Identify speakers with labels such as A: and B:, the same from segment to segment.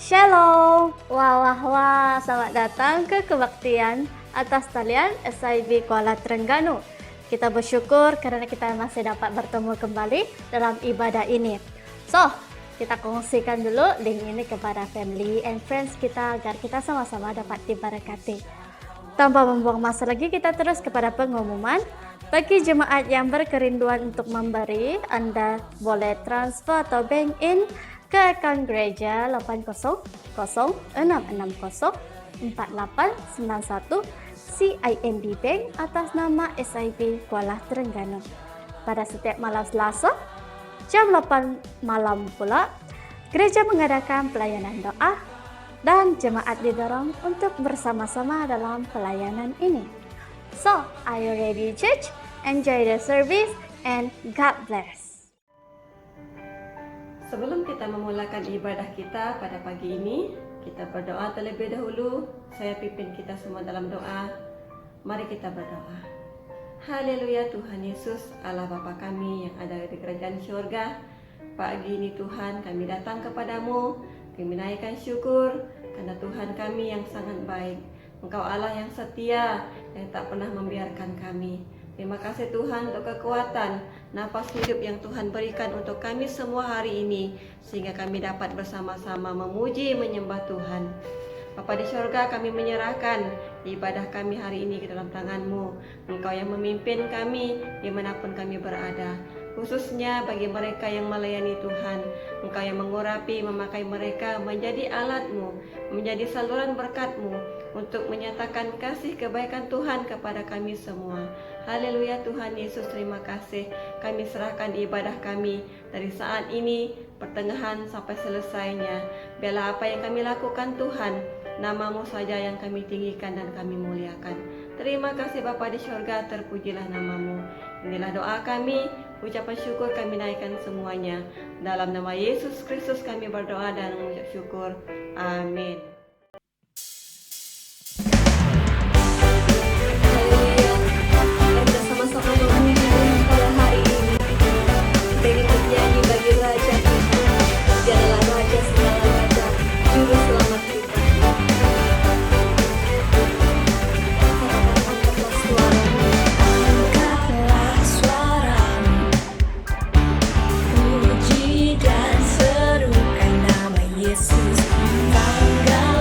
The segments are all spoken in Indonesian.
A: Shalom, wah, selamat datang ke kebaktian atas talian SIB Kuala Terengganu. Kita bersyukur karena kita masih dapat bertemu kembali dalam ibadah ini. So, kita kongsikan dulu link ini kepada family and friends kita agar kita sama-sama dapat diberkati. Tanpa membuang masa lagi, kita terus kepada pengumuman. Bagi jemaat yang berkerinduan untuk memberi, Anda boleh transfer atau bank in ke akaun gereja 800-660-4891 CIMB Bank atas nama SIB Kuala Terengganu. Pada setiap malam Selasa, jam 8 malam pula, gereja mengadakan pelayanan doa dan jemaat didorong untuk bersama-sama dalam pelayanan ini. So, are you ready, church? Enjoy the service and God bless.
B: Sebelum kita memulakan ibadah kita pada pagi ini, kita berdoa terlebih dahulu. Saya pimpin kita semua dalam doa. Mari kita berdoa. Haleluya Tuhan Yesus, Allah Bapa kami yang ada di kerajaan syurga. Pagi ini Tuhan kami datang kepadamu. Kami menaikkan syukur karena Tuhan kami yang sangat baik. Engkau Allah yang setia, yang tak pernah membiarkan kami. Terima kasih Tuhan untuk kekuatan, nafas hidup yang Tuhan berikan untuk kami semua hari ini, sehingga kami dapat bersama-sama memuji, menyembah Tuhan. Bapa di surga, kami menyerahkan ibadah kami hari ini ke dalam tangan-Mu. Engkau yang memimpin kami dimanapun kami berada, khususnya bagi mereka yang melayani Tuhan. Engkau yang mengurapi, memakai mereka menjadi alat-Mu, menjadi saluran berkat-Mu untuk menyatakan kasih kebaikan Tuhan kepada kami semua. Haleluya Tuhan Yesus, terima kasih. Kami serahkan ibadah kami dari saat ini, pertengahan sampai selesainya. Biarlah apa yang kami lakukan Tuhan, nama-Mu saja yang kami tinggikan dan kami muliakan. Terima kasih Bapa di surga, terpujilah nama-Mu. Inilah doa kami, ucapan syukur kami naikkan semuanya. Dalam nama Yesus Kristus kami berdoa dan mengucap syukur. Amin.
C: Puji dan serukan nama Yesus, bangga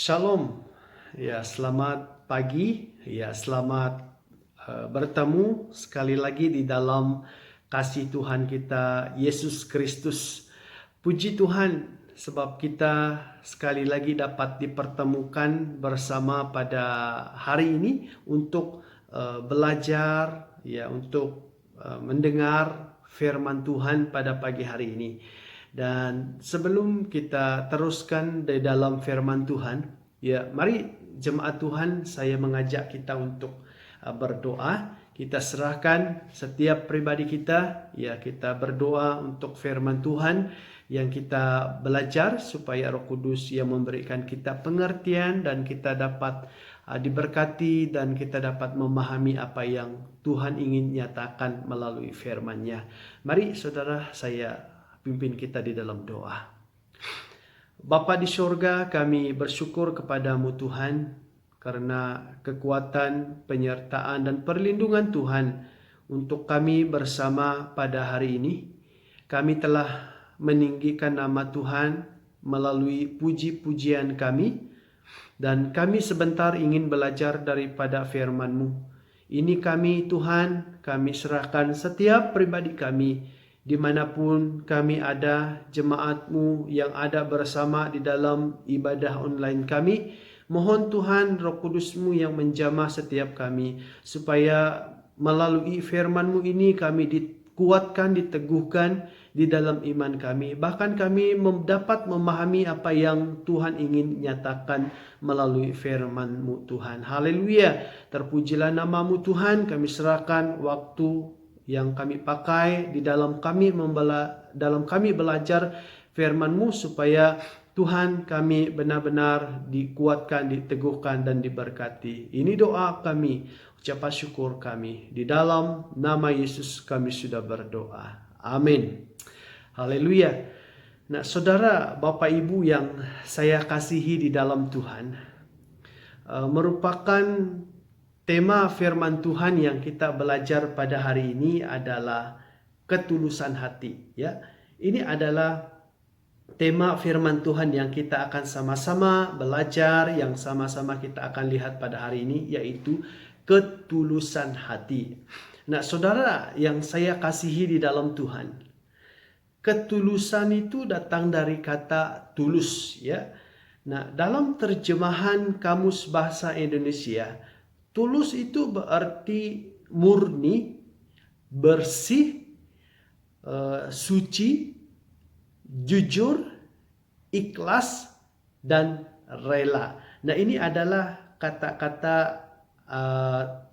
C: Shalom, ya selamat pagi, ya selamat bertemu sekali lagi di dalam kasih Tuhan kita Yesus Kristus. Puji Tuhan sebab kita sekali lagi dapat dipertemukan bersama pada hari ini untuk belajar, ya untuk mendengar firman Tuhan pada pagi hari ini. Dan sebelum kita teruskan di dalam firman Tuhan, ya mari jemaat Tuhan, saya mengajak kita untuk berdoa. Kita serahkan setiap pribadi kita, ya kita berdoa untuk firman Tuhan yang kita belajar supaya Roh Kudus yang memberikan kita pengertian dan kita dapat diberkati dan kita dapat memahami apa yang Tuhan ingin nyatakan melalui firman-Nya. Mari saudara, saya pimpin kita di dalam doa. Bapa di sorga, kami bersyukur kepadamu Tuhan karena kekuatan, penyertaan, dan perlindungan Tuhan untuk kami bersama pada hari ini. Kami telah meninggikan nama Tuhan melalui puji-pujian kami, dan kami sebentar ingin belajar daripada firman-Mu. Ini kami Tuhan, kami serahkan setiap pribadi kami, dimanapun kami ada, jemaat-Mu yang ada bersama di dalam ibadah online kami. Mohon Tuhan Roh Kudus-Mu yang menjamah setiap kami, supaya melalui firman-Mu ini kami dikuatkan, diteguhkan di dalam iman kami. Bahkan kami dapat memahami apa yang Tuhan ingin nyatakan melalui firman-Mu Tuhan. Haleluya, terpujilah nama-Mu Tuhan. Kami serahkan waktu yang kami pakai di dalam kami belajar firman-Mu, supaya Tuhan kami benar-benar dikuatkan, diteguhkan, dan diberkati. Ini doa kami, ucapan syukur kami. Di dalam nama Yesus kami sudah berdoa. Amin. Haleluya. Nah saudara, Bapak Ibu yang saya kasihi di dalam Tuhan, merupakan tema firman Tuhan yang kita belajar pada hari ini adalah ketulusan hati. Ya, ini adalah tema firman Tuhan yang kita akan sama-sama belajar, yang sama-sama kita akan lihat pada hari ini, yaitu ketulusan hati. Nah, saudara yang saya kasihi di dalam Tuhan, ketulusan itu datang dari kata tulus, ya. Nah, dalam terjemahan Kamus Bahasa Indonesia, tulus itu berarti murni, bersih, suci, jujur, ikhlas, dan rela. Nah, ini adalah kata-kata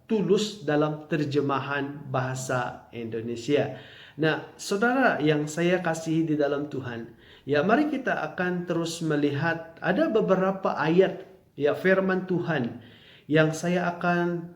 C: tulus dalam terjemahan bahasa Indonesia. Nah, saudara yang saya kasihi di dalam Tuhan, ya mari kita akan terus melihat ada beberapa ayat ya firman Tuhan yang saya akan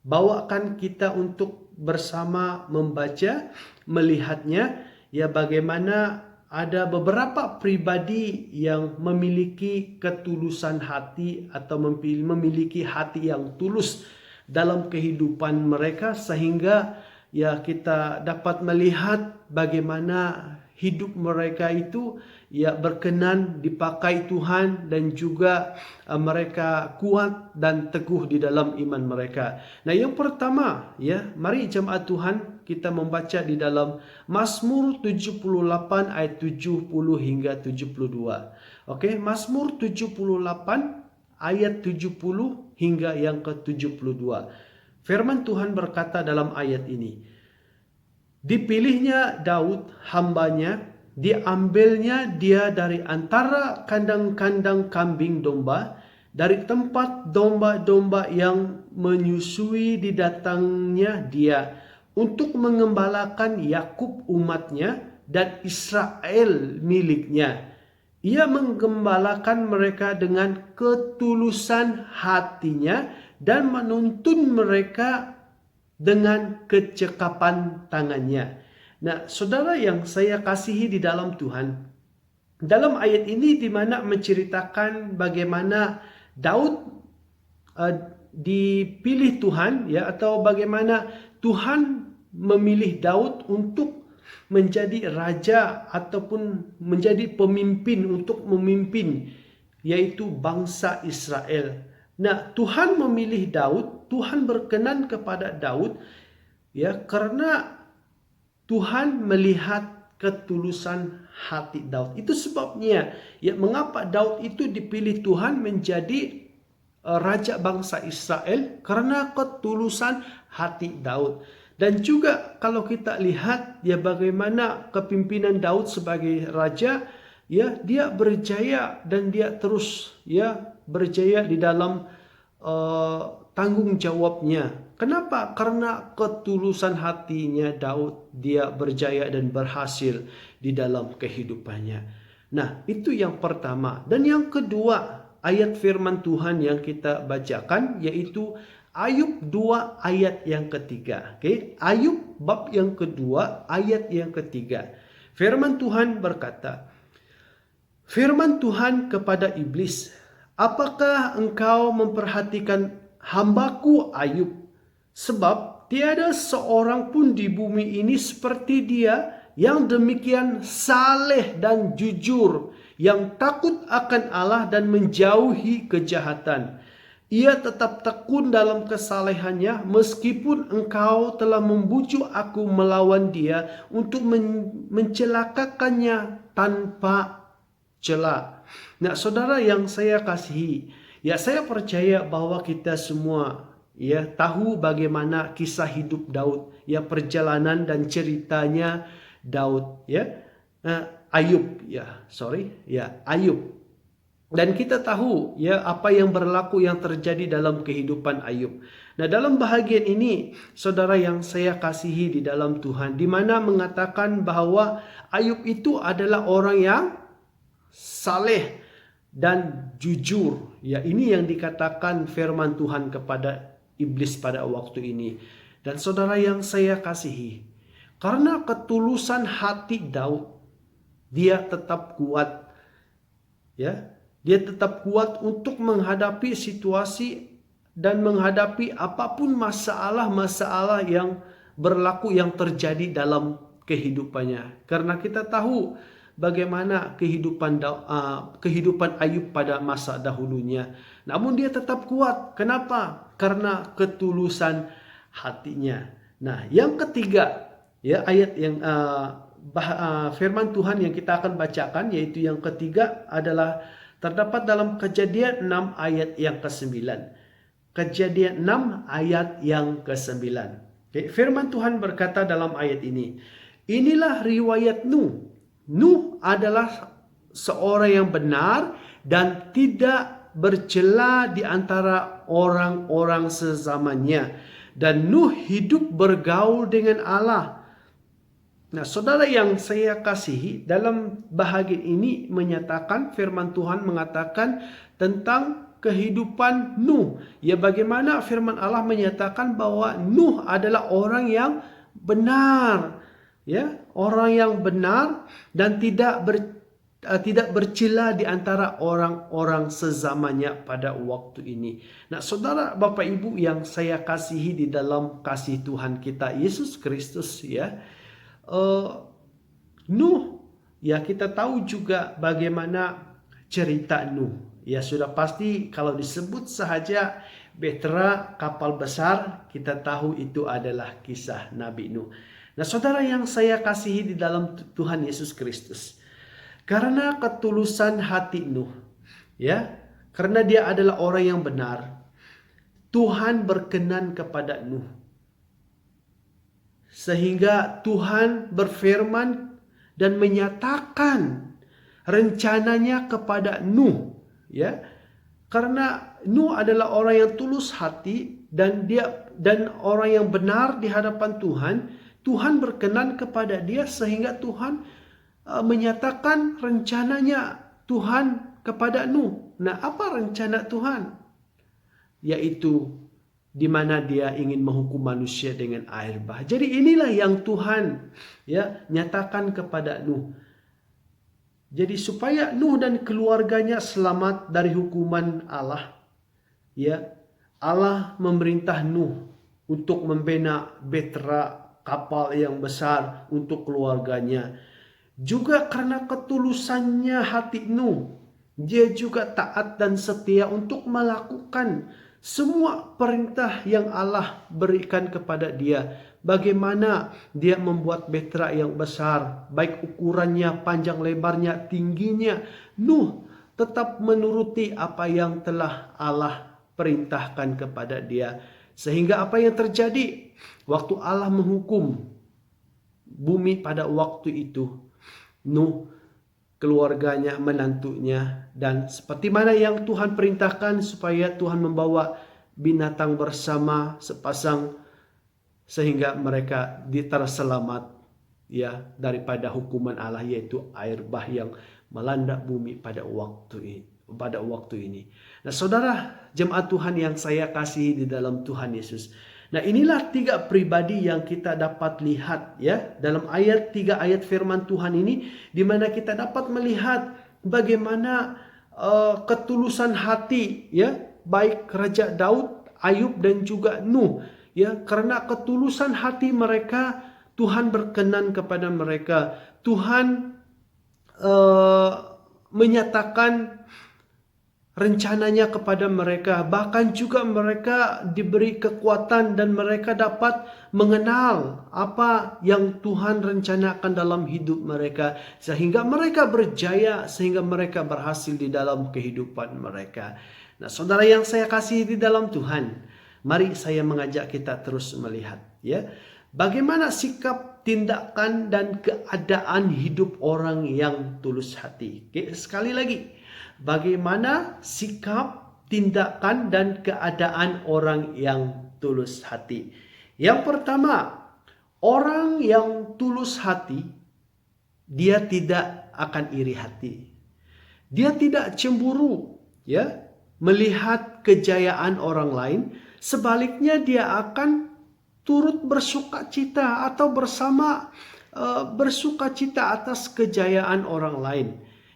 C: bawakan kita untuk bersama membaca, melihatnya, ya bagaimana ada beberapa pribadi yang memiliki ketulusan hati atau memiliki hati yang tulus dalam kehidupan mereka, sehingga ya kita dapat melihat bagaimana hidup mereka itu ya berkenan dipakai Tuhan, dan juga mereka kuat dan teguh di dalam iman mereka. Nah, yang pertama ya, mari jemaat Tuhan kita membaca di dalam Mazmur 78 ayat 70 hingga 72. Oke, Mazmur 78 ayat 70 hingga yang ke-72. Firman Tuhan berkata dalam ayat ini, "Dipilihnya Daud hambanya, diambilnya dia dari antara kandang-kandang kambing domba, dari tempat domba-domba yang menyusui didatangnya dia, untuk mengembalakan Yakub umatnya dan Israel miliknya. Ia menggembalakan mereka dengan ketulusan hatinya dan menuntun mereka dengan kecekapan tangannya." Nah, saudara yang saya kasihi di dalam Tuhan, dalam ayat ini di mana menceritakan bagaimana Daud dipilih Tuhan ya, atau bagaimana Tuhan memilih Daud untuk menjadi raja ataupun menjadi pemimpin, untuk memimpin yaitu bangsa Israel. Nah, Tuhan memilih Daud, Tuhan berkenan kepada Daud, ya, karena Tuhan melihat ketulusan hati Daud. Itu sebabnya, ya, mengapa Daud itu dipilih Tuhan menjadi raja bangsa Israel, karena ketulusan hati Daud. Dan juga kalau kita lihat, ya, bagaimana kepimpinan Daud sebagai raja, ya, dia berjaya dan dia terus, ya, berjaya di dalam tanggung jawabnya. Kenapa? Karena ketulusan hatinya Daud, dia berjaya dan berhasil di dalam kehidupannya. Nah, itu yang pertama. Dan yang kedua, ayat firman Tuhan yang kita bacakan yaitu Ayub 2 ayat yang ketiga. Oke, Ayub bab yang kedua ayat yang ketiga. Firman Tuhan berkata, firman Tuhan kepada iblis, apakah engkau memperhatikan hambaku Ayub? Sebab tiada seorang pun di bumi ini seperti dia yang demikian saleh dan jujur, yang takut akan Allah dan menjauhi kejahatan. Ia tetap tekun dalam kesalehannya meskipun engkau telah membujuk aku melawan dia untuk mencelakakannya tanpa cela. Nah, saudara yang saya kasihi, ya, saya percaya bahwa kita semua, ya, tahu bagaimana kisah hidup Daud, ya, perjalanan dan ceritanya Daud, ya, Ayub, Ayub. Dan kita tahu, ya, apa yang berlaku, yang terjadi dalam kehidupan Ayub. Nah, dalam bahagian ini, saudara yang saya kasihi di dalam Tuhan, di mana mengatakan bahwa Ayub itu adalah orang yang saleh dan jujur. Ya, ini yang dikatakan firman Tuhan kepada iblis pada waktu ini. Dan saudara yang saya kasihi, karena ketulusan hati Daud, dia tetap kuat, ya, dia tetap kuat untuk menghadapi situasi dan menghadapi apapun masalah-masalah yang berlaku, yang terjadi dalam kehidupannya. Karena kita tahu bagaimana kehidupan Ayub pada masa dahulunya. Namun dia tetap kuat. Kenapa? Karena ketulusan hatinya. Nah, yang ketiga, ya, ayat yang firman Tuhan yang kita akan bacakan, yaitu yang ketiga adalah terdapat dalam Kejadian 6 ayat yang ke-9. Kejadian 6 ayat yang ke-9. Okay. Firman Tuhan berkata dalam ayat ini, inilah riwayat Nuh. Nuh adalah seorang yang benar dan tidak bercela di antara orang-orang sezamannya. Dan Nuh hidup bergaul dengan Allah. Nah, saudara yang saya kasihi, dalam bahagian ini menyatakan, firman Tuhan mengatakan tentang kehidupan Nuh. Ya, bagaimana firman Allah menyatakan bahwa Nuh adalah orang yang benar. Ya, orang yang benar dan tidak bercela di antara orang-orang sezamannya pada waktu ini. Nah, saudara, Bapak Ibu yang saya kasihi di dalam kasih Tuhan kita Yesus Kristus, ya, Nuh, ya, kita tahu juga bagaimana cerita Nuh. Ya, sudah pasti kalau disebut sahaja Bahtera kapal besar, kita tahu itu adalah kisah Nabi Nuh. Nah, saudara yang saya kasihi di dalam Tuhan Yesus Kristus, karena ketulusan hati Nuh, ya, karena dia adalah orang yang benar, Tuhan berkenan kepada Nuh. Sehingga Tuhan berfirman dan menyatakan rencananya kepada Nuh, ya. Karena Nuh adalah orang yang tulus hati dan orang yang benar di hadapan Tuhan, Tuhan berkenan kepada dia sehingga Tuhan menyatakan rencananya Tuhan kepada Nuh. Nah, apa rencana Tuhan? Yaitu di mana dia ingin menghukum manusia dengan air bah. Jadi inilah yang Tuhan, ya, nyatakan kepada Nuh. Jadi supaya Nuh dan keluarganya selamat dari hukuman Allah, ya, Allah memerintah Nuh untuk membina Bahtera kapal yang besar untuk keluarganya. Juga karena ketulusannya hati Nuh, Dia juga taat dan setia untuk melakukan semua perintah yang Allah berikan kepada dia. Bagaimana dia membuat betera yang besar, baik ukurannya, panjang lebarnya, tingginya. Nuh tetap menuruti apa yang telah Allah perintahkan kepada dia. Sehingga apa yang terjadi waktu Allah menghukum bumi pada waktu itu, Nuh, keluarganya, menantunya, dan seperti mana yang Tuhan perintahkan supaya Tuhan membawa binatang bersama sepasang sehingga mereka terselamat ya daripada hukuman Allah, yaitu air bah yang melanda bumi pada waktu ini. Nah, saudara jemaat Tuhan yang saya kasihi di dalam Tuhan Yesus. Nah, inilah 3 pribadi yang kita dapat lihat ya dalam 3 ayat firman Tuhan ini, di mana kita dapat melihat bagaimana ketulusan hati ya baik Raja Daud, Ayub dan juga Nuh ya, karena ketulusan hati mereka Tuhan berkenan kepada mereka. Tuhan menyatakan rencananya kepada mereka. Bahkan juga mereka diberi kekuatan dan mereka dapat mengenal apa yang Tuhan rencanakan dalam hidup mereka. Sehingga mereka berjaya, sehingga mereka berhasil di dalam kehidupan mereka. Nah, saudara yang saya kasihi di dalam Tuhan, mari saya mengajak kita terus melihat ya, bagaimana sikap, tindakan dan keadaan hidup orang yang tulus hati. Oke, sekali lagi, bagaimana sikap, tindakan dan keadaan orang yang tulus hati. Yang pertama, orang yang tulus hati, dia tidak akan iri hati. Dia tidak cemburu ya melihat kejayaan orang lain. Sebaliknya dia akan turut bersukacita atau bersama bersukacita atas kejayaan orang lain.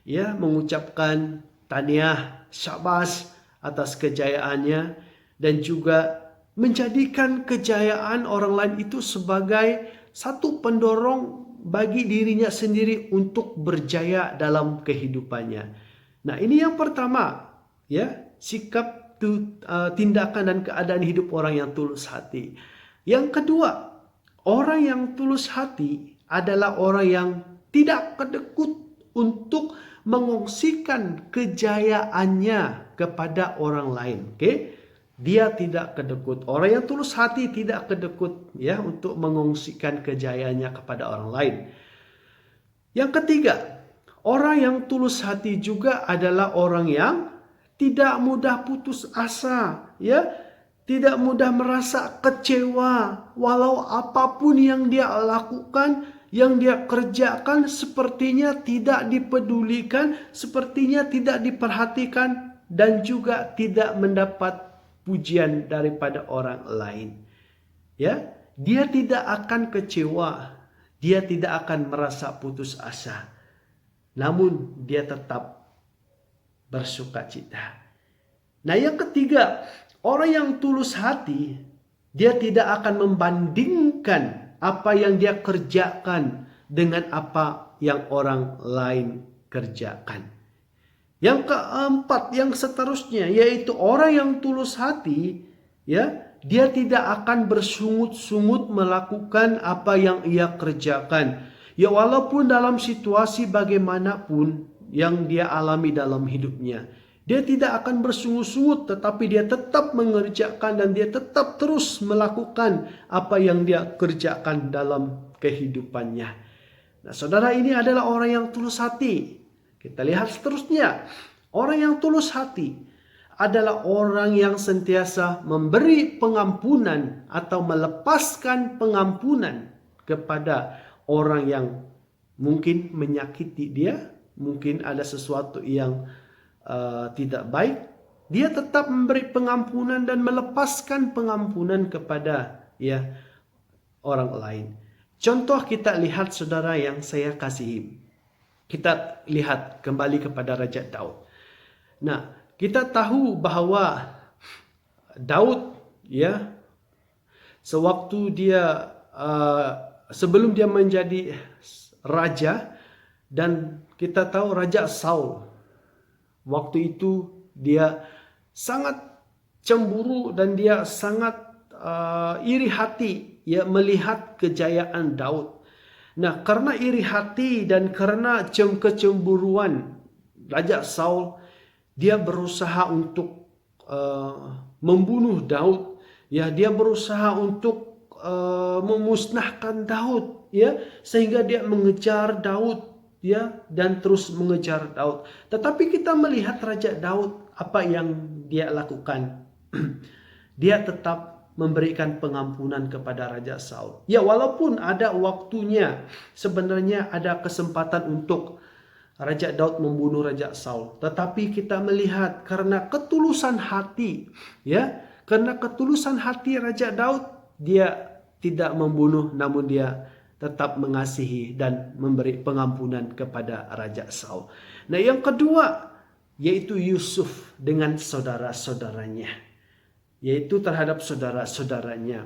C: Ya, mengucapkan tahniah, syabas atas kejayaannya, dan juga menjadikan kejayaan orang lain itu sebagai satu pendorong bagi dirinya sendiri untuk berjaya dalam kehidupannya. Nah, ini yang pertama ya, sikap, tindakan dan keadaan hidup orang yang tulus hati. Yang kedua, orang yang tulus hati adalah orang yang tidak kedekut untuk mengungsikan kejayaannya kepada orang lain. Oke? Dia tidak kedekut. Orang yang tulus hati tidak kedekut ya untuk mengungsikan kejayaannya kepada orang lain. Yang ketiga, orang yang tulus hati juga adalah orang yang tidak mudah putus asa, ya. Tidak mudah merasa kecewa walau apapun yang dia lakukan, yang dia kerjakan sepertinya tidak dipedulikan, sepertinya tidak diperhatikan dan juga tidak mendapat pujian daripada orang lain. Ya, dia tidak akan kecewa, dia tidak akan merasa putus asa. Namun dia tetap bersukacita. Nah, yang ketiga, orang yang tulus hati, dia tidak akan membandingkan apa yang dia kerjakan dengan apa yang orang lain kerjakan. Yang keempat, yang seterusnya, yaitu orang yang tulus hati, ya, dia tidak akan bersungut-sungut melakukan apa yang ia kerjakan. Ya, walaupun dalam situasi bagaimanapun yang dia alami dalam hidupnya. Dia tidak akan bersungut-sungut, tetapi dia tetap mengerjakan dan dia tetap terus melakukan apa yang dia kerjakan dalam kehidupannya. Nah, saudara, ini adalah orang yang tulus hati. Kita lihat seterusnya. Orang yang tulus hati adalah orang yang sentiasa memberi pengampunan atau melepaskan pengampunan kepada orang yang mungkin menyakiti dia, mungkin ada sesuatu yang tidak baik. Dia tetap memberi pengampunan dan melepaskan pengampunan kepada ya orang lain. Contoh kita lihat, saudara yang saya kasihi. Kita lihat kembali kepada Raja Daud. Nah, kita tahu bahwa Daud ya sewaktu dia sebelum dia menjadi raja, dan kita tahu Raja Saul Waktu itu dia sangat cemburu dan dia sangat iri hati ya melihat kejayaan Daud. Nah, karena iri hati dan karena kecemburuan Raja Saul, dia berusaha untuk membunuh Daud. Ya, dia berusaha untuk memusnahkan Daud, ya, sehingga dia mengejar Daud, ya, dan terus mengejar Daud. Tetapi kita melihat Raja Daud apa yang dia lakukan. Dia tetap memberikan pengampunan kepada Raja Saul. Ya, walaupun ada waktunya, sebenarnya ada kesempatan untuk Raja Daud membunuh Raja Saul. Tetapi kita melihat karena ketulusan hati, ya, karena ketulusan hati Raja Daud, dia tidak membunuh, namun dia tetap mengasihi dan memberi pengampunan kepada Raja Saul. Nah, yang kedua, yaitu Yusuf dengan saudara-saudaranya. Yaitu terhadap saudara-saudaranya.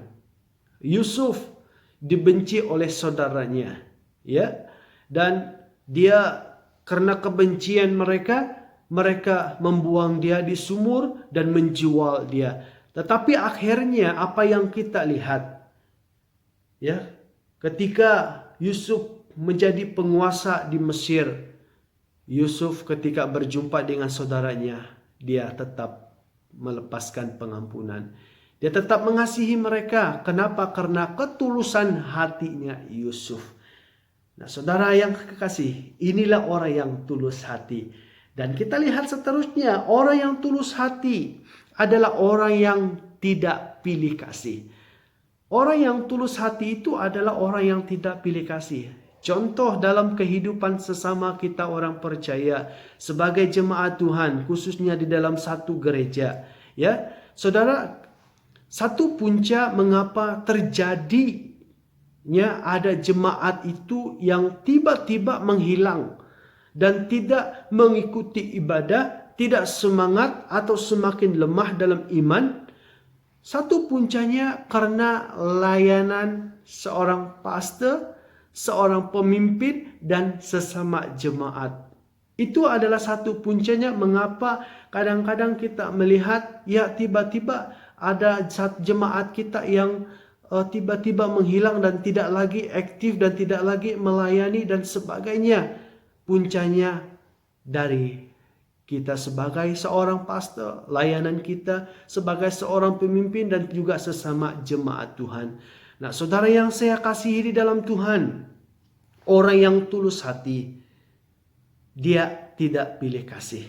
C: Yusuf dibenci oleh saudaranya, ya, dan dia karena kebencian mereka membuang dia di sumur dan menjual dia. Tetapi akhirnya apa yang kita lihat, ya, ketika Yusuf menjadi penguasa di Mesir, Yusuf ketika berjumpa dengan saudaranya, dia tetap melepaskan pengampunan. Dia tetap mengasihi mereka. Kenapa? Karena ketulusan hatinya Yusuf. Nah, saudara yang kekasih, inilah orang yang tulus hati. Dan kita lihat seterusnya, orang yang tulus hati adalah orang yang tidak pilih kasih. Orang yang tulus hati itu adalah orang yang tidak pilih kasih. Contoh dalam kehidupan sesama kita orang percaya sebagai jemaat Tuhan, khususnya di dalam satu gereja, ya, saudara, satu punca mengapa terjadinya ada jemaat itu yang tiba-tiba menghilang dan tidak mengikuti ibadah, tidak semangat atau semakin lemah dalam iman. Satu puncanya karena layanan seorang pastor, seorang pemimpin, dan sesama jemaat. Itu adalah satu puncanya mengapa kadang-kadang kita melihat, ya, tiba-tiba ada jemaat kita yang tiba-tiba menghilang dan tidak lagi aktif dan tidak lagi melayani dan sebagainya. Puncanya dari kita sebagai seorang pastor, layanan kita sebagai seorang pemimpin dan juga sesama jemaat Tuhan. Nah, saudara yang saya kasihi di dalam Tuhan, orang yang tulus hati, dia tidak pilih kasih.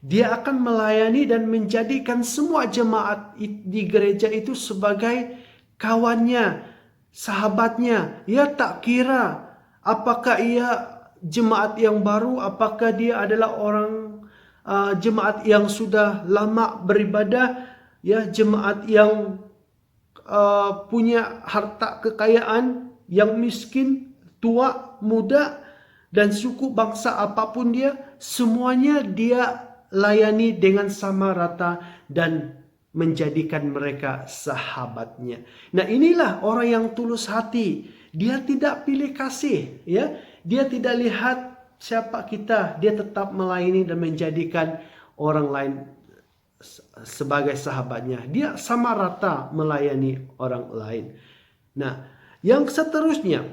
C: Dia akan melayani dan menjadikan semua jemaat di gereja itu sebagai kawannya, sahabatnya. Ia tak kira apakah ia jemaat yang baru, apakah dia adalah orang jemaat yang sudah lama beribadah, ya, jemaat yang punya harta kekayaan, yang miskin, tua, muda, dan suku bangsa apapun dia, semuanya dia layani dengan sama rata dan menjadikan mereka sahabatnya. Nah, inilah orang yang tulus hati. Dia tidak pilih kasih, ya. Dia tidak lihat siapa kita, dia tetap melayani dan menjadikan orang lain sebagai sahabatnya. Dia sama rata melayani orang lain. Nah, yang seterusnya,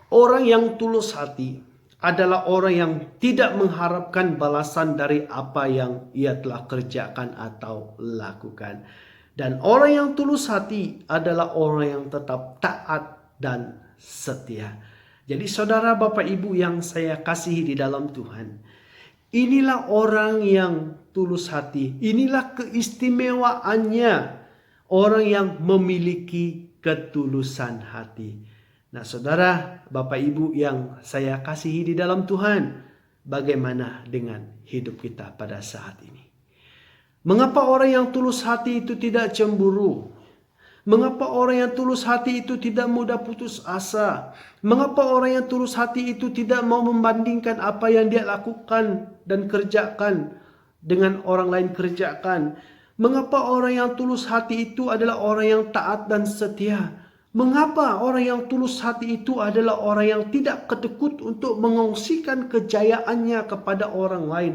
C: orang yang tulus hati adalah orang yang tidak mengharapkan balasan dari apa yang ia telah kerjakan atau lakukan. Dan orang yang tulus hati adalah orang yang tetap taat dan setia. Jadi saudara, Bapak, Ibu yang saya kasihi di dalam Tuhan, inilah orang yang tulus hati. Inilah keistimewaannya orang yang memiliki ketulusan hati. Nah, saudara, Bapak, Ibu yang saya kasihi di dalam Tuhan, bagaimana dengan hidup kita pada saat ini? Mengapa orang yang tulus hati itu tidak cemburu? Mengapa orang yang tulus hati itu tidak mudah putus asa? Mengapa orang yang tulus hati itu tidak mau membandingkan apa yang dia lakukan dan kerjakan dengan orang lain kerjakan? Mengapa orang yang tulus hati itu adalah orang yang taat dan setia? Mengapa orang yang tulus hati itu adalah orang yang tidak kedekut untuk mengongsikan kejayaannya kepada orang lain?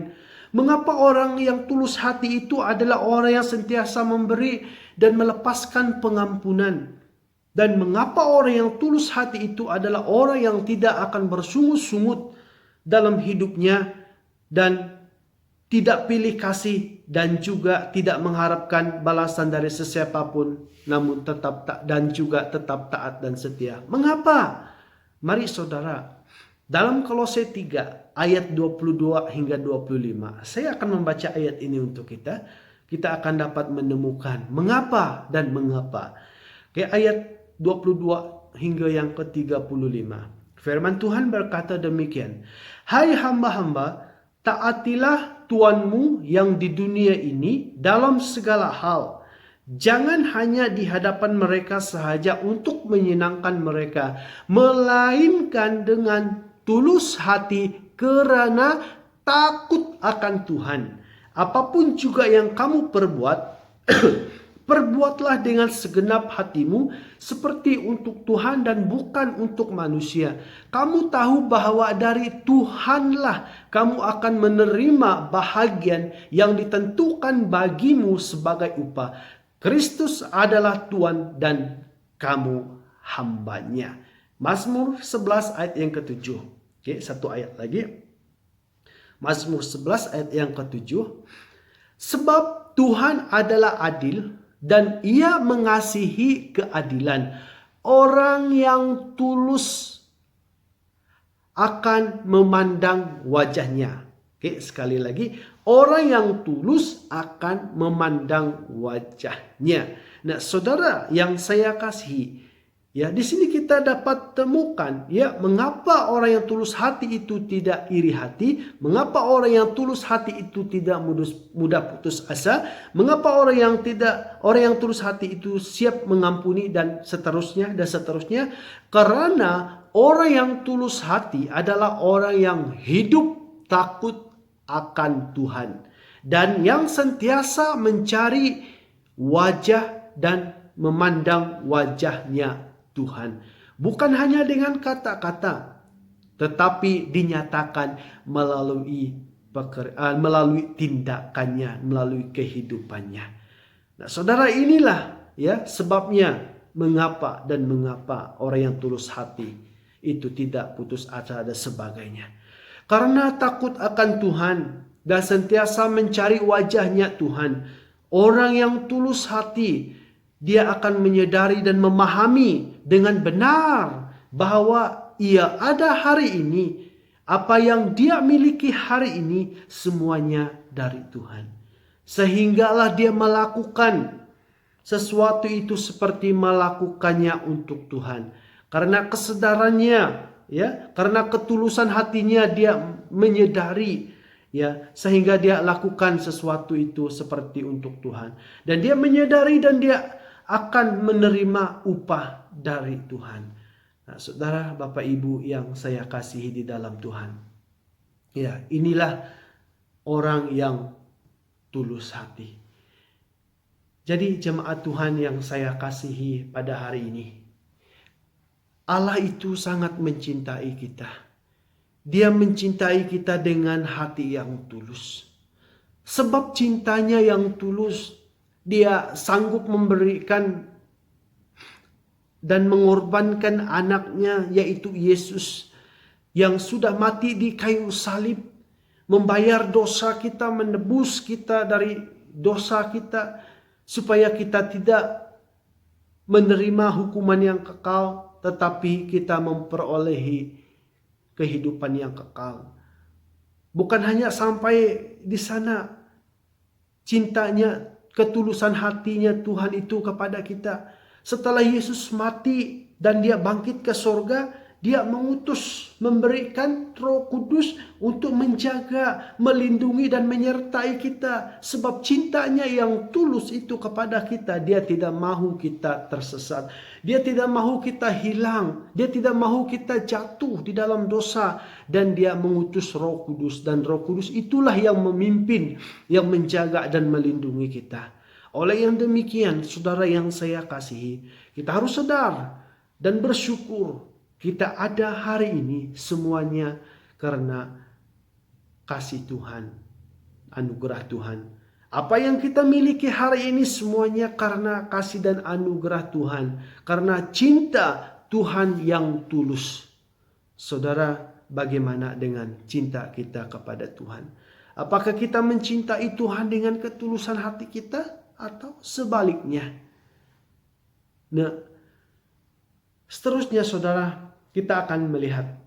C: Mengapa orang yang tulus hati itu adalah orang yang sentiasa memberi dan melepaskan pengampunan? Dan mengapa orang yang tulus hati itu adalah orang yang tidak akan bersungut-sungut dalam hidupnya dan tidak pilih kasih dan juga tidak mengharapkan balasan dari sesiapapun, namun tetap tetap taat dan setia. Mengapa? Mari saudara, dalam Kolose 3 ayat 22 hingga 25, saya akan membaca ayat ini untuk kita. Kita akan dapat menemukan mengapa dan mengapa. Oke, ayat 22 hingga yang ke-35. Firman Tuhan berkata demikian. Hai hamba-hamba, taatilah Tuanmu yang di dunia ini dalam segala hal. Jangan hanya di hadapan mereka sahaja untuk menyenangkan mereka, melainkan dengan tulus hati karena takut akan Tuhan. Apapun juga yang kamu perbuat, perbuatlah dengan segenap hatimu seperti untuk Tuhan dan bukan untuk manusia. Kamu tahu bahwa dari Tuhanlah kamu akan menerima bahagian yang ditentukan bagimu sebagai upah. Kristus adalah Tuhan dan kamu hambanya. Mazmur 11 ayat yang ke-7. Oke, satu ayat lagi. Mazmur 11 ayat yang ke-7. Sebab Tuhan adalah adil dan Ia mengasihi keadilan. Orang yang tulus akan memandang wajahnya. Oke, sekali lagi, orang yang tulus akan memandang wajahnya. Nah, saudara yang saya kasihi, ya, di sini kita dapat temukan, ya, mengapa orang yang tulus hati itu tidak iri hati, mengapa orang yang tulus hati itu tidak mudah putus asa, mengapa orang yang tulus hati itu siap mengampuni dan seterusnya. Karena orang yang tulus hati adalah orang yang hidup takut akan Tuhan dan yang sentiasa mencari wajah dan memandang wajahnya Tuhan. Bukan hanya dengan kata-kata, tetapi dinyatakan melalui tindakannya, melalui kehidupannya. Nah, saudara, inilah ya sebabnya mengapa orang yang tulus hati itu tidak putus asa dan sebagainya. Karena takut akan Tuhan dan sentiasa mencari wajahnya Tuhan. Orang yang tulus hati, dia akan menyadari dan memahami dengan benar bahwa ia ada hari ini. Apa yang dia miliki hari ini semuanya dari Tuhan. Sehinggalah dia melakukan sesuatu itu seperti melakukannya untuk Tuhan. Karena kesadarannya, ya, karena ketulusan hatinya dia menyadari, ya, sehingga dia lakukan sesuatu itu seperti untuk Tuhan. Dan dia menyadari dan dia akan menerima upah dari Tuhan. Nah, saudara, Bapak Ibu yang saya kasihi di dalam Tuhan. Ya, inilah orang yang tulus hati. Jadi jemaat Tuhan yang saya kasihi pada hari ini. Allah itu sangat mencintai kita. Dia mencintai kita dengan hati yang tulus. Sebab cintanya yang tulus, Dia sanggup memberikan dan mengorbankan anaknya, yaitu Yesus, yang sudah mati di kayu salib, membayar dosa kita, menebus kita dari dosa kita, supaya kita tidak menerima hukuman yang kekal, tetapi kita memperolehi kehidupan yang kekal. Bukan hanya sampai di sana, cintanya, ketulusan hatinya Tuhan itu kepada kita. Setelah Yesus mati dan Dia bangkit ke sorga, Dia mengutus, memberikan Roh Kudus untuk menjaga, melindungi dan menyertai kita. Sebab cintanya yang tulus itu kepada kita, Dia tidak mahu kita tersesat. Dia tidak mahu kita hilang. Dia tidak mahu kita jatuh di dalam dosa. Dan Dia mengutus Roh Kudus. Dan Roh Kudus itulah yang memimpin, yang menjaga dan melindungi kita. Oleh yang demikian, saudara yang saya kasihi, kita harus sadar dan bersyukur. Kita ada hari ini semuanya karena kasih Tuhan. anugerah Tuhan. Apa yang kita miliki hari ini semuanya karena kasih dan anugerah Tuhan. Karena cinta Tuhan yang tulus. Saudara, bagaimana dengan cinta kita kepada Tuhan? Apakah kita mencintai Tuhan dengan ketulusan hati kita atau sebaliknya? Nah, seterusnya saudara, kita akan melihat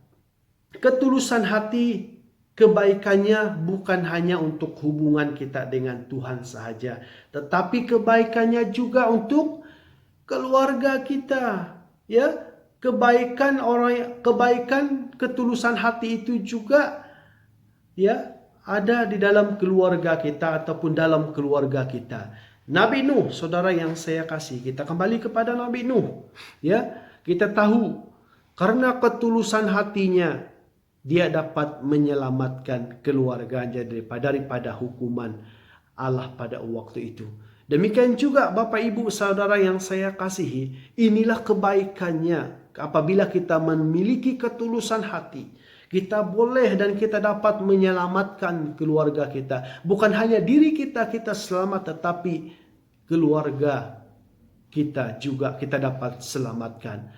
C: ketulusan hati, kebaikannya bukan hanya untuk hubungan kita dengan Tuhan sahaja, tetapi kebaikannya juga untuk keluarga kita, ya. Kebaikan ketulusan hati itu juga ya ada di dalam keluarga kita ataupun dalam keluarga kita. Nabi Nuh, saudara yang saya kasih, kita kembali kepada Nabi Nuh, ya. Kita tahu karena ketulusan hatinya dia dapat menyelamatkan keluarganya daripada hukuman Allah pada waktu itu. Demikian juga Bapak Ibu Saudara yang saya kasihi, inilah kebaikannya apabila kita memiliki ketulusan hati. Kita boleh dan kita dapat menyelamatkan keluarga kita. Bukan hanya diri kita selamat, tetapi keluarga kita juga kita dapat selamatkan.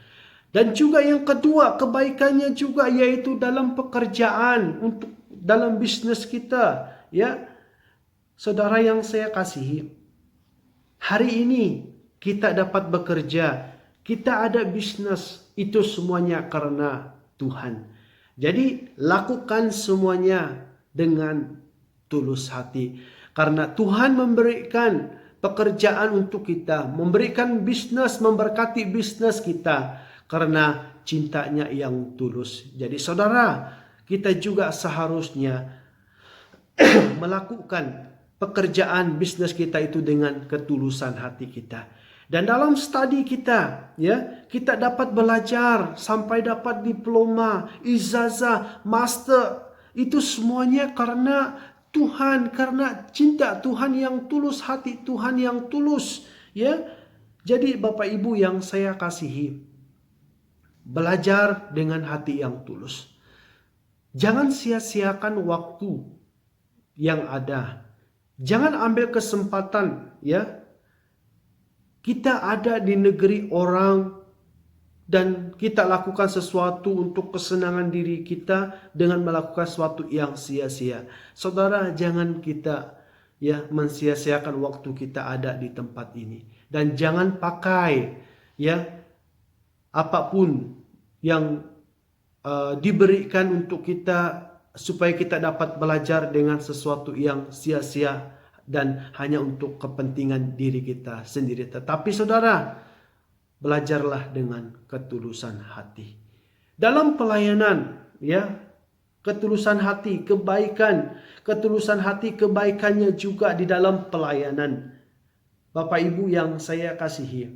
C: Dan juga yang kedua, kebaikannya juga yaitu dalam pekerjaan, untuk dalam bisnis kita, ya. Saudara yang saya kasihi, hari ini kita dapat bekerja, kita ada bisnis, itu semuanya karena Tuhan. Jadi lakukan semuanya dengan tulus hati. Karena Tuhan memberikan pekerjaan untuk kita, memberikan bisnis, memberkati bisnis kita. Karena cintanya yang tulus. Jadi saudara, kita juga seharusnya melakukan pekerjaan bisnis kita itu dengan ketulusan hati kita. Dan dalam studi kita, ya, kita dapat belajar sampai dapat diploma, ijazah, master. Itu semuanya karena Tuhan, karena cinta Tuhan yang tulus, hati Tuhan yang tulus, ya. Jadi Bapak Ibu yang saya kasihi, belajar dengan hati yang tulus. Jangan sia-siakan waktu yang ada. Jangan ambil kesempatan, ya. Kita ada di negeri orang dan kita lakukan sesuatu untuk kesenangan diri kita dengan melakukan sesuatu yang sia-sia. Saudara, jangan kita ya mensia-siakan waktu kita ada di tempat ini. Dan jangan pakai ya apapun yang diberikan untuk kita supaya kita dapat belajar dengan sesuatu yang sia-sia dan hanya untuk kepentingan diri kita sendiri. Tetapi saudara, belajarlah dengan ketulusan hati. Dalam pelayanan, ya, ketulusan hati, kebaikan, ketulusan hati, kebaikannya juga di dalam pelayanan. Bapak Ibu yang saya kasihi,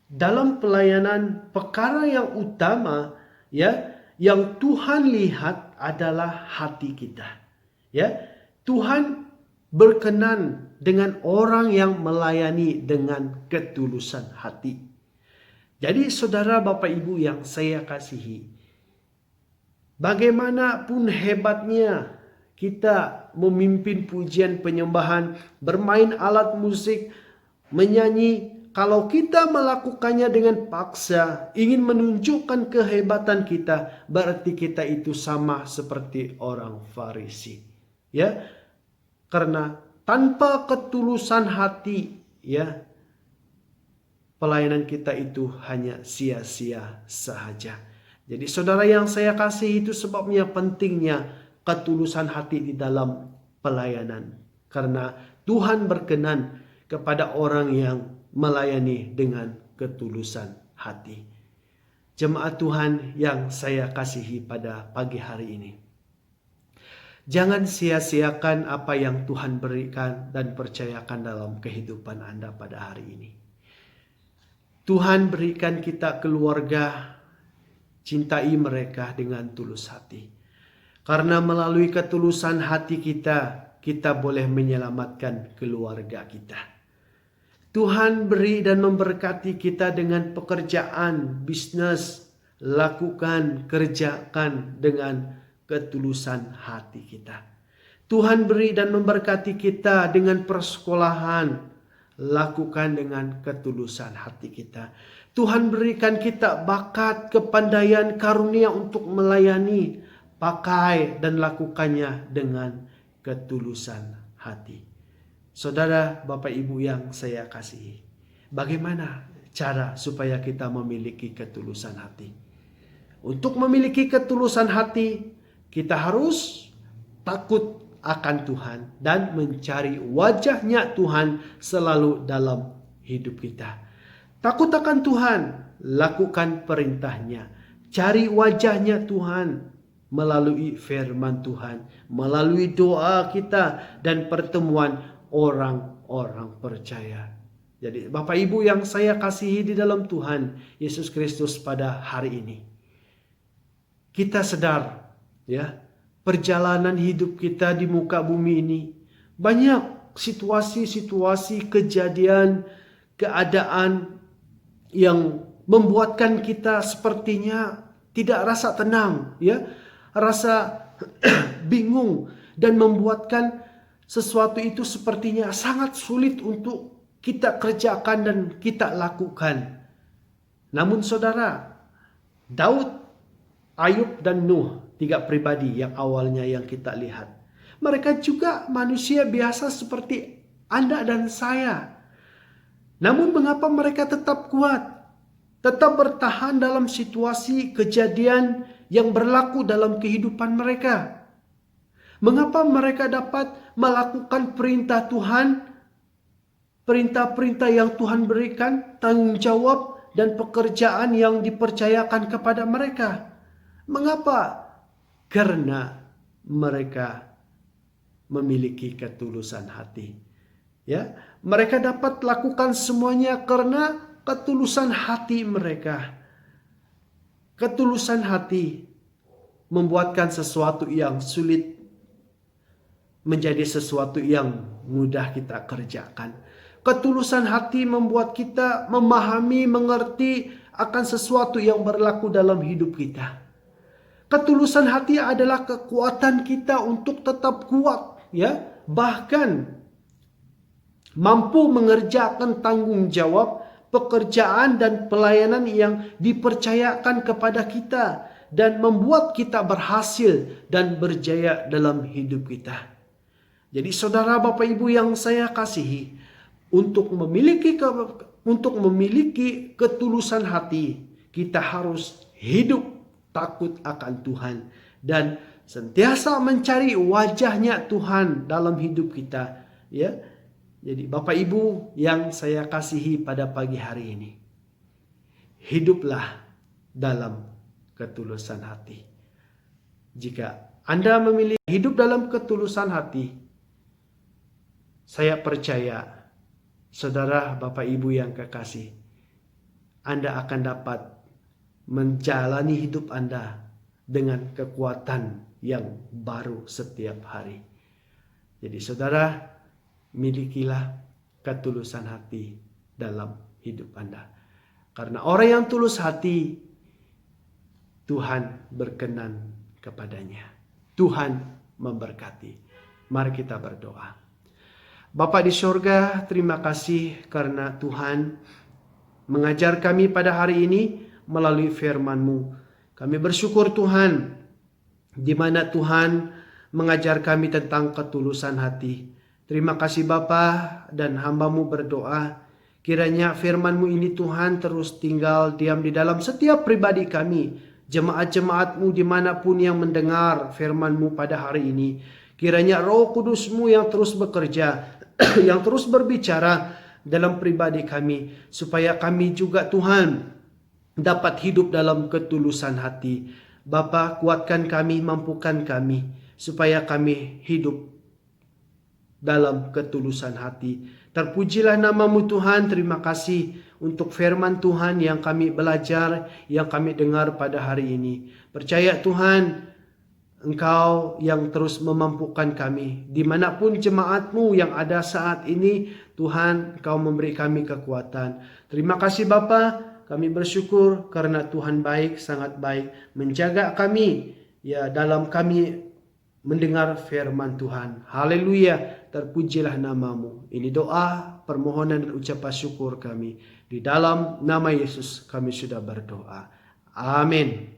C: dalam pelayanan perkara yang utama, ya, yang Tuhan lihat adalah hati kita. Ya, Tuhan berkenan dengan orang yang melayani dengan ketulusan hati. Jadi saudara Bapak Ibu yang saya kasihi, bagaimanapun hebatnya kita memimpin pujian penyembahan, bermain alat musik, menyanyi, kalau kita melakukannya dengan paksa, ingin menunjukkan kehebatan kita, berarti kita itu sama seperti orang Farisi. Ya, karena tanpa ketulusan hati, ya, pelayanan kita itu hanya sia-sia sahaja. Jadi saudara yang saya kasih, itu sebabnya pentingnya ketulusan hati di dalam pelayanan. Karena Tuhan berkenan kepada orang yang melayani dengan ketulusan hati. Jemaat Tuhan yang saya kasihi pada pagi hari ini, jangan sia-siakan apa yang Tuhan berikan dan percayakan dalam kehidupan Anda pada hari ini. Tuhan berikan kita keluarga, cintai mereka dengan tulus hati. Karena melalui ketulusan hati kita, kita boleh menyelamatkan keluarga kita. Tuhan beri dan memberkati kita dengan pekerjaan, bisnis, lakukan, kerjakan dengan ketulusan hati kita. Tuhan beri dan memberkati kita dengan persekolahan. Lakukan dengan ketulusan hati kita. Tuhan berikan kita bakat, kepandaian, karunia untuk melayani. Pakai dan lakukannya dengan ketulusan hati. Saudara, Bapak Ibu yang saya kasihi, bagaimana cara supaya kita memiliki ketulusan hati? Untuk memiliki ketulusan hati, kita harus takut akan Tuhan dan mencari wajahnya Tuhan selalu dalam hidup kita. Takut akan Tuhan, lakukan perintahnya. Cari wajahnya Tuhan melalui firman Tuhan, melalui doa kita dan pertemuan orang-orang percaya. Jadi Bapak Ibu yang saya kasihi di dalam Tuhan Yesus Kristus pada hari ini, kita sadar ya, perjalanan hidup kita di muka bumi ini banyak situasi-situasi, kejadian, keadaan yang membuatkan kita sepertinya tidak rasa tenang, ya, rasa bingung dan membuatkan sesuatu itu sepertinya sangat sulit untuk kita kerjakan dan kita lakukan. Namun saudara, Daud, Ayub dan Nuh, 3 pribadi yang awalnya yang kita lihat, mereka juga manusia biasa seperti Anda dan saya. Namun mengapa mereka tetap kuat, tetap bertahan dalam situasi kejadian yang berlaku dalam kehidupan mereka? Mengapa mereka dapat melakukan perintah Tuhan, perintah-perintah yang Tuhan berikan, tanggung jawab dan pekerjaan yang dipercayakan kepada mereka? Mengapa? Karena mereka memiliki ketulusan hati. Ya, mereka dapat lakukan semuanya karena ketulusan hati mereka. Ketulusan hati membuatkan sesuatu yang sulit menjadi sesuatu yang mudah kita kerjakan. Ketulusan hati membuat kita memahami, mengerti akan sesuatu yang berlaku dalam hidup kita. Ketulusan hati adalah kekuatan kita untuk tetap kuat, ya, bahkan mampu mengerjakan tanggung jawab, pekerjaan dan pelayanan yang dipercayakan kepada kita dan membuat kita berhasil dan berjaya dalam hidup kita. Jadi saudara, Bapak Ibu yang saya kasihi, untuk memiliki ketulusan hati, kita harus hidup takut akan Tuhan dan sentiasa mencari wajahnya Tuhan dalam hidup kita, ya. Jadi Bapak Ibu yang saya kasihi pada pagi hari ini, hiduplah dalam ketulusan hati. Jika Anda memilih hidup dalam ketulusan hati, saya percaya, saudara, Bapak Ibu yang kekasih, Anda akan dapat menjalani hidup Anda dengan kekuatan yang baru setiap hari. Jadi saudara, milikilah ketulusan hati dalam hidup Anda. Karena orang yang tulus hati, Tuhan berkenan kepadanya. Tuhan memberkati. Mari kita berdoa. Bapa di surga, terima kasih karena Tuhan mengajar kami pada hari ini melalui firman-Mu. Kami bersyukur Tuhan, di mana Tuhan mengajar kami tentang ketulusan hati. Terima kasih Bapa, dan hamba-Mu berdoa, kiranya firman-Mu ini Tuhan terus tinggal diam di dalam setiap pribadi kami, jemaat-jemaat-Mu dimanapun yang mendengar firman-Mu pada hari ini. Kiranya Roh Kudus-Mu yang terus bekerja, yang terus berbicara dalam pribadi kami, supaya kami juga Tuhan dapat hidup dalam ketulusan hati. Bapa, kuatkan kami, mampukan kami, supaya kami hidup dalam ketulusan hati. Terpujilah nama-Mu Tuhan. Terima kasih untuk firman Tuhan yang kami belajar, yang kami dengar pada hari ini. Percaya Tuhan, Engkau yang terus memampukan kami. Dimanapun jemaat-Mu yang ada saat ini, Tuhan, Engkau memberi kami kekuatan. Terima kasih Bapa. Kami bersyukur karena Tuhan baik, sangat baik, menjaga kami, ya, dalam kami mendengar firman Tuhan. Haleluya, terpujilah namamu. Ini doa, permohonan dan ucapan syukur kami. Di dalam nama Yesus kami sudah berdoa. Amin.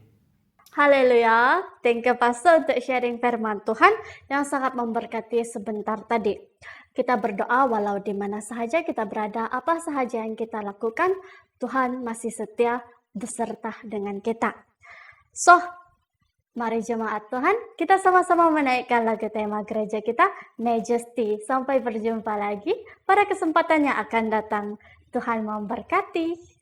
A: Haleluya, thank you Pastor untuk sharing firman Tuhan yang sangat memberkati sebentar tadi. Kita berdoa walau di mana sahaja kita berada, apa sahaja yang kita lakukan, Tuhan masih setia beserta dengan kita. So, mari jemaat Tuhan, kita sama-sama menaikkan lagu tema gereja kita, Majesty. Sampai berjumpa lagi pada kesempatan yang akan datang. Tuhan memberkati.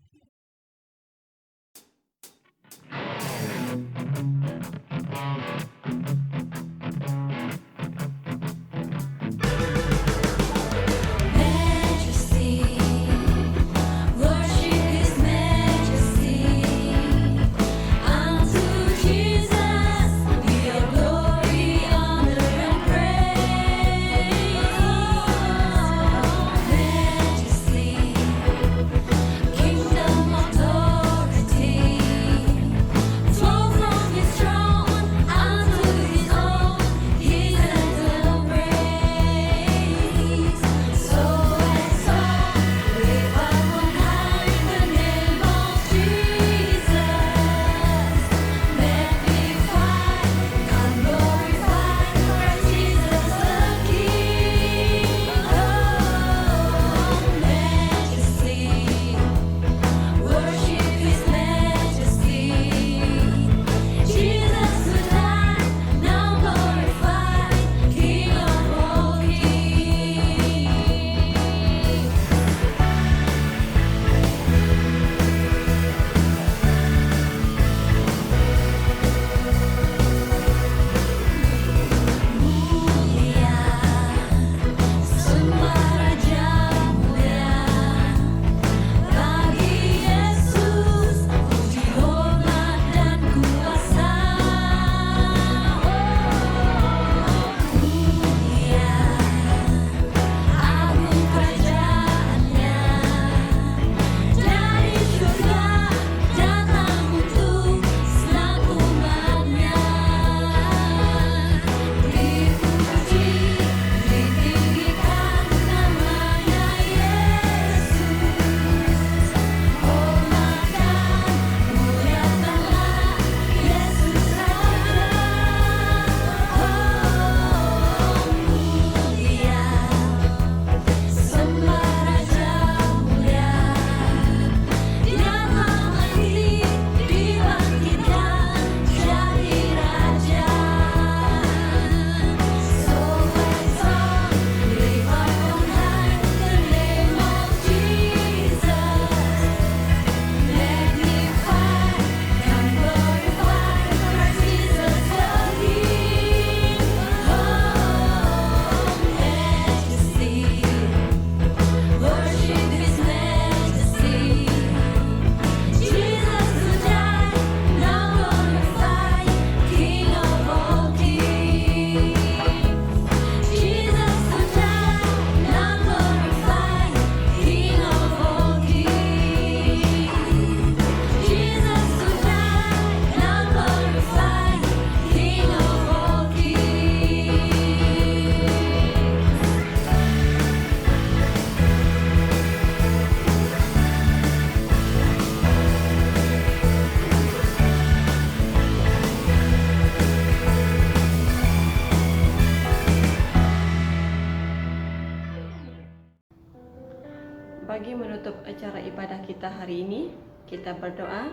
B: Bagi menutup acara ibadah kita hari ini, kita berdoa.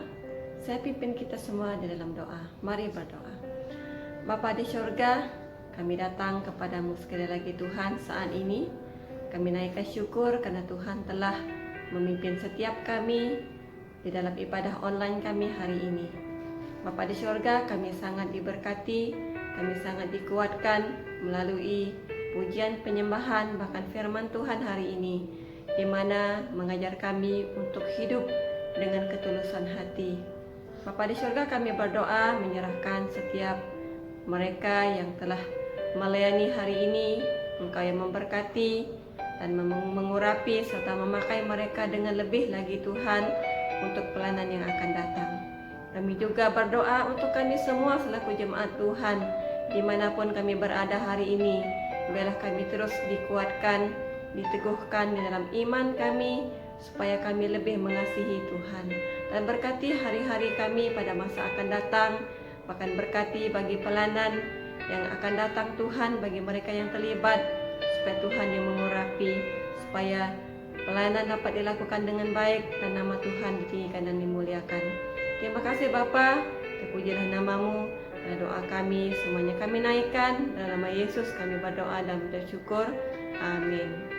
B: Saya pimpin kita semua di dalam doa. Mari berdoa. Bapa di surga, kami datang kepadamu sekali lagi Tuhan saat ini. Kami naikkan syukur karena Tuhan telah memimpin setiap kami di dalam ibadah online kami hari ini. Bapa di surga, kami sangat diberkati, kami sangat dikuatkan melalui pujian penyembahan bahkan firman Tuhan hari ini, di mana mengajar kami untuk hidup dengan ketulusan hati. Bapa di surga, kami berdoa menyerahkan setiap mereka yang telah melayani hari ini. Engkau yang memberkati dan mengurapi serta memakai mereka dengan lebih lagi Tuhan untuk pelayanan yang akan datang. Kami juga berdoa untuk kami semua selaku jemaat Tuhan dimanapun kami berada hari ini. Biarlah kami terus dikuatkan, diteguhkan di dalam iman kami, supaya kami lebih mengasihi Tuhan. Dan berkati hari-hari kami pada masa akan datang, bahkan berkati bagi pelayanan yang akan datang Tuhan, bagi mereka yang terlibat, supaya Tuhan yang mengurapi, supaya pelayanan dapat dilakukan dengan baik dan nama Tuhan ditinggikan dan dimuliakan. Terima kasih Bapa, terpujilah namamu. Dan doa kami semuanya kami naikkan dalam nama Yesus kami berdoa dan bersyukur. Amin.